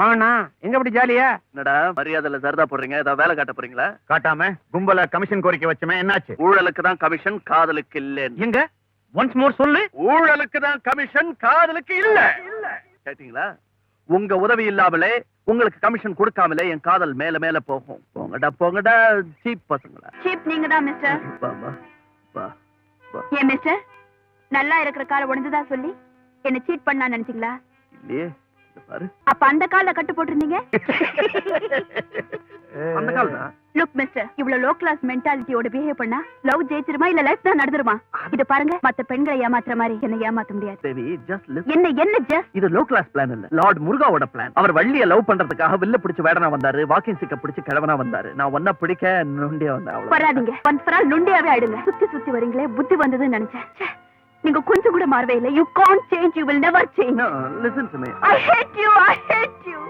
வாங்கண்ணா, எங்க இப்படி ஜாலியா? என்னடா மரியாதையில சரதா போடுறீங்க? ஏதாவது வேலை காட்ட போறீங்களா? காட்டாம கும்பல கமிஷன் கோரிக்கை வச்சமே, என்னாச்சு? ஊழலுக்கு தான் கமிஷன், காதலுக்கு இல்ல. எங்க ஒன்ஸ் மோர் சொல்லு. ஊழலுக்கு தான் கமிஷன், காதலுக்கு இல்ல. கேட்டீங்களா? உங்க உதவி இல்லாமலே, உங்களுக்கு கமிஷன் கொடுக்காமலே என் காதல் மேல மேல போகும். போங்கடா போங்கடா சீப் பசங்களா. சீப் நீங்க தான் மிஸ்டர். வா, வா, வா, வா. ஏன் மிஸ்டர், நல்லா இருக்கிற கால உடஞ்சுதா சொல்லி என்ன சீட் பண்ணா நினைச்சீங்களா? இல்லையே, இத பாரு. அப்ப அந்த கால கட்டு போட்டிருந்தீங்க. அந்த கால் தான். லுக் மிஸ்டர், இவ்வளவு லோ கிளாஸ் மென்டாலிட்டியோட பிஹேவ் பண்ணா லவ் ஜெயிச்சிருமா இல்ல லைஃப் தான் நடந்துருமா? இது பாருங்க, மத்த பெண்களை ஏமாத்துற மாதிரி என்ன ஏமாத்த முடியாது. Baby, just listen. என்ன ஜஸ்ட்? இது லோ கிளாஸ் பிளான் இல்ல, லார்ட் முருகாவோட பிளான். அவர் வள்ளிய லவ் பண்றதுக்காக வில்ல பிடிச்சு வேடனா வந்தாரு, வாக்கிங் சிக்க பிடிச்சு கிழவனா வந்தாரு. நான் ஒன்ன பிடிக்க நொண்டியா வந்தேன். வராதீங்க, ஒன்ஸ் ஃபார் ஆல் நுண்டியாவே ஆயிடுங்க. சுத்தி சுத்தி வரீங்களே, புத்தி வந்ததுன்னு நினைச்சேன். ச்சே, நீங்க கொஞ்சம் கூட மாறவே இல்லை. You can't change, you will never change. Listen to me. I hate you, I hate you.